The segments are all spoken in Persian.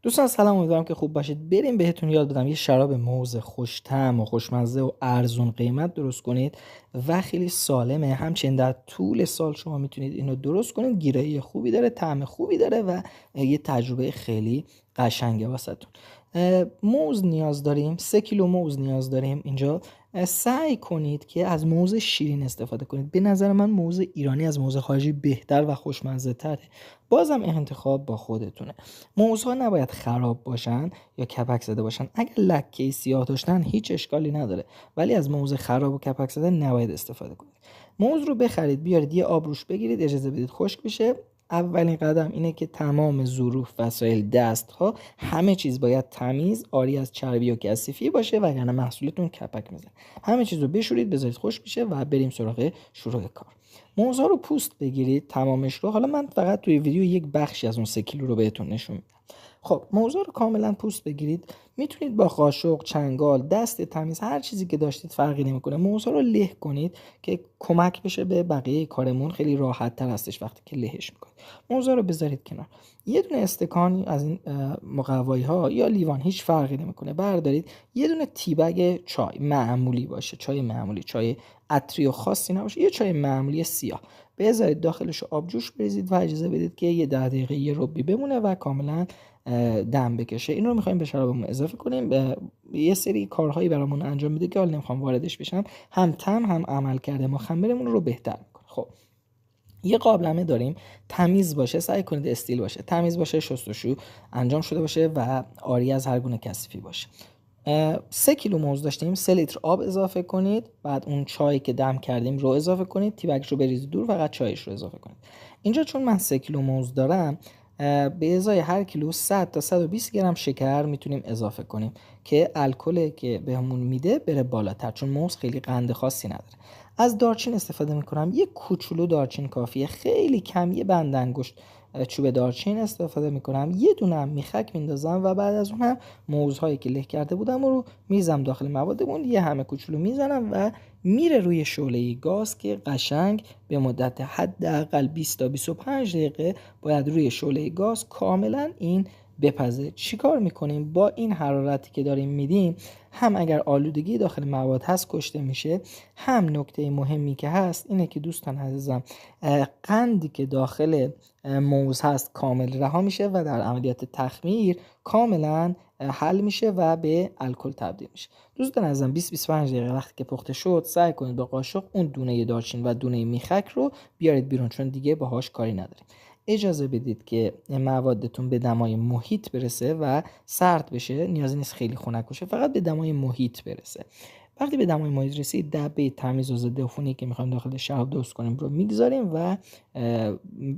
دوستان سلام، امیدوارم که خوب باشید. بریم بهتون یاد بدم یه شراب موز خوش طعم و خوشمزه و ارزون قیمت درست کنید و خیلی سالمه. همچنین در طول سال شما میتونید اینو درست کنید. گیرایی خوبی داره، طعم خوبی داره و یه تجربه خیلی قشنگه واسهتون. موز نیاز داریم، 3 کیلو موز نیاز داریم اینجا. سعی کنید که از موز شیرین استفاده کنید. به نظر من موز ایرانی از موز خارجی بهتر و خوشمزه تره. بازم انتخاب با خودتونه. موزها نباید خراب باشن یا کپک زده باشن. اگر لکه سیاه داشتن هیچ اشکالی نداره، ولی از موز خراب و کپک زده نباید استفاده کنید. موز رو بخرید، بیارید یه آب روش بگیرید، اجازه بدید خشک بشه. اولین قدم اینه که تمام ظروف، وسایل، دست‌ها، همه چیز باید تمیز، عاری از چربی و کثیفی باشه وگرنه محصولتون کپک میزنه. همه چیز رو بشورید، بذارید خشک بشه و بریم سراغ شروع کار. موزها رو پوست بگیرید تمامش رو. حالا من فقط توی ویدیو یک بخشی از اون 3 کیلو رو بهتون نشون میدم. خب موزها رو کاملا پوست بگیرید. میتونید با قاشق، چنگال، دست تمیز، هر چیزی که داشتید فرقی نمیکنه. موزها رو له کنید که کمک بشه به بقیه کارمون. خیلی راحت تر هستش وقتی که لهش میکنید. موزها رو بذارید کنار. یه دونه استکان از این مقوایی ها یا لیوان، هیچ فرقی نمیکنه، بردارید. یه دونه تیبگ چای معمولی باشه، چای معمولی، چای عطری و خاصی نباشه، یه چای معمولی سیاه، بذارید داخلش آب جوش بریزید و اجازه بدید که یه 10 دقیقه یه ربی بمونه و کاملا دم بکشه. این رو میخوایم به شرابمون اضافه کنیم. یه سری کارهایی برامون انجام میده که حالا نمیخوام واردش بشم. هم طعم هم عمل کرده مخمرمون رو بهتر میکنه. خب یه قابلمه داریم، تمیز باشه، سعی کنید استیل باشه، تمیز باشه، شستشو انجام شده باشه و عاری از هر گونه کثیفی باشه. 3 کیلو موز داشتیم، 3 لیتر آب اضافه کنید، بعد اون چایی که دم کردیم رو اضافه کنید، تیبک رو بریزید دور، فقط چایش رو اضافه کنید. اینجا چون من 3 کیلو موز دارم، به ازای هر کیلو 100 تا 120 گرم شکر میتونیم اضافه کنیم که الکل که بهمون میده بره بالاتر، چون موز خیلی قند خاصی نداره. از دارچین استفاده میکنم. یه کوچولو دارچین کافیه، خیلی کم، یه بند انگشت چوب دارچین استفاده میکنم. یه دونه هم میخک میندازم و بعد از اون هم موزهایی که له کرده بودم رو میزم داخل موادمون، یه همه کوچولو میزنم و میره روی شعله گاز که قشنگ به مدت حداقل 20 تا 25 دقیقه باید روی شعله گاز کاملا این بپزه. چیکار میکنیم؟ با این حرارتی که داریم میدیم، هم اگر آلودگی داخل مواد هست کشته میشه، هم نکته مهمی که هست اینه که دوستان عزیزم، قندی که داخل موز هست کامل رها میشه و در عملیات تخمیر کاملا حل میشه و به الکل تبدیل میشه. دوستان عزیزم 20-25 دقیقه وقتی که پخته شد، سعی کنید با قاشق اون دونه دارچین و دونه میخک رو بیارید بیرون، چون دیگه باهاش کاری نداریم. اجازه بدید که موادتون به دمای محیط برسه و سرد بشه. نیازی نیست خیلی خنک باشه، فقط به دمای محیط برسه. وقتی به دمای محیط رسید، دبه تمیز و ضد عفونی که میخوایم داخل شراب درست کنیم رو میگذاریم و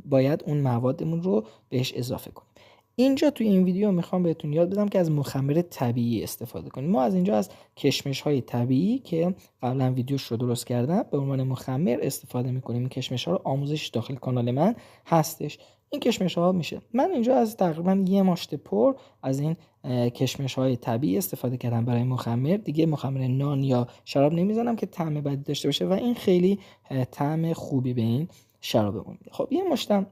باید اون موادمون رو بهش اضافه کنیم. اینجا توی این ویدیو میخوام بهتون یاد بدم که از مخمر طبیعی استفاده کنیم. ما از اینجا از کشمش های طبیعی که قبلا ویدیوش رو درست کردم به عنوان مخمر استفاده میکنیم. این کشمش ها رو آموزش داخل کانال من هستش. این کشمش ها میشه، من اینجا از تقریبا یه ماشت پر از این کشمش های طبیعی استفاده کردم برای مخمر. دیگه مخمر نان یا شراب نمیزنم که طعم بدی داشته باشه و این خیلی طعم خوبی به این شرابمون میده. خب یه مشتم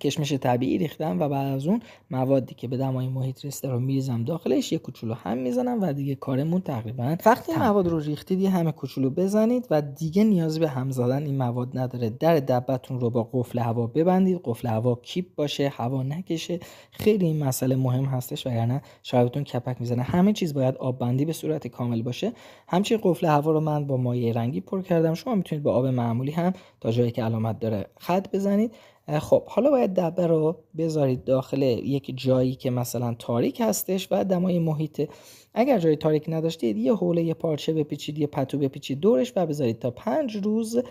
کشمش طبیعی ریختم و بعد از اون موادی که به دمای محیط رسیده رو میریزم داخلش، یه کوچولو هم میزنم و دیگه کارمون تقریبا وقتی مواد رو ریختید یه همه کوچولو بزنید و دیگه نیازی به هم زدن این مواد نداره. در دبتون رو با قفل هوا ببندید، قفل هوا کیپ باشه، هوا نکشه. خیلی این مسئله مهم هستش وگرنه شرابتون کپک میزنه. همه چیز باید آب بندی به صورت کامل باشه. همچنین قفل هوا رو من با مایع رنگی پر کردم، شما میتونید با آب معمولی هم تا جایی که علامت داره خط بزنید. خب حالا باید دبه رو بذارید داخل یک جایی که مثلا تاریک هستش و دمای محیط. اگر جای تاریک نداشتید یه حوله، یه پارچه بپیچید، یه پتو بپیچید دورش و بذارید تا 5 روز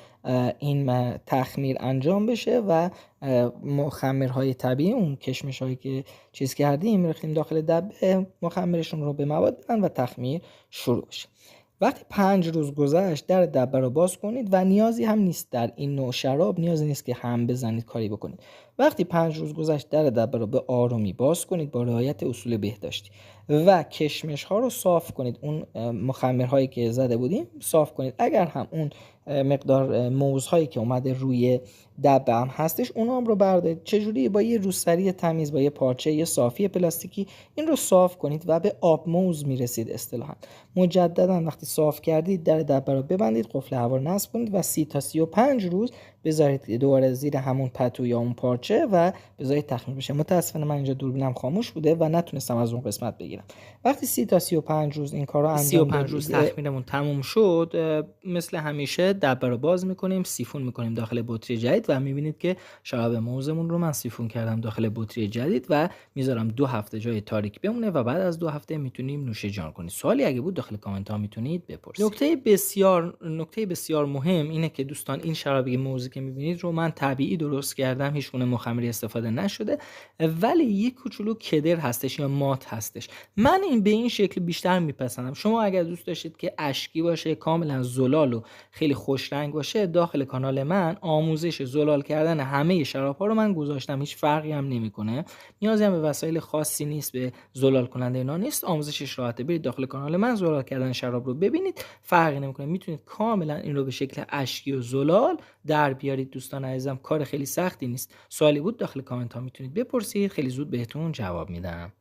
این تخمیر انجام بشه و مخمرهای طبیعی، اون کشمش هایی که چیز کردیم ریختیم داخل دبه، مخمرشون رو به مواد بدن و تخمیر شروع بشه. وقتی 5 روز گذشت در دبه رو باز کنید و نیازی هم نیست در این نوع شراب نیازی نیست که هم بزنید کاری بکنید. وقتی 5 روز گذشت در دبه رو به آرومی باز کنید با رعایت اصول بهداشتی و کشمش ها رو صاف کنید. اون مخمرهایی که زده بودیم صاف کنید. اگر هم اون مقدار موز هایی که اومده روی دبه هم هستش اونا هم رو بردارید. چجوری؟ با یه روسری تمیز، با یه پارچه یه صافی پلاستیکی این رو صاف کنید و به آب موز میرسید اصطلاحا. مجددا وقتی صاف کردید در دبه رو ببندید، قفل هوا رو نصب کنید و 30 تا 35 روز بذارید دوباره زیر همون پتو یا اون پارچه و بذارید تخمیر بشه. متاسفانه من اینجا دوربینم خاموش بوده و نتونستم از اون قسمت بگیرم. وقتی 30 تا 35 روز این کارو انجام 35 روز تخمیرمون تموم شد، مثل همیشه دبه رو باز میکنیم، سیفون میکنیم داخل بطری جدید و میبینید که شراب موزمون رو من سیفون کردم داخل بطری جدید و میذارم 2 هفته جای تاریک بمونه و بعد از 2 هفته میتونیم نوش جان کنیم. سوالی اگه بود داخل کامنت ها میتونید بپرسید. نکته بسیار مهم اینه که دوستان این شرابی موزی که میبینید رو من طبیعی درست کردم، هیچ گونه مخمری استفاده نشده، ولی یک کوچولو کدر هستش یا مات هستش. من این به این شکل بیشتر میپسندم. شما اگر دوست داشتید که اشکی باشه، کاملا زلال و خیلی خوش رنگ باشه، داخل کانال من آموزش زلال کردن همه شراب ها رو من گذاشتم. هیچ فرقی هم نمیکنه، نیازی هم به وسایل خاصی نیست، به زلال کننده اینا نیست، آموزشش راحته. برید داخل کانال من زلال کردن شراب رو ببینید، فرقی نمیکنه. میتونید کاملا این رو به شکل اشکی و زلال در بیارید. دوستان عزیزم کار خیلی سختی نیست. سوالی بود داخل کامنت ها میتونید بپرسید، خیلی زود بهتون جواب میدم.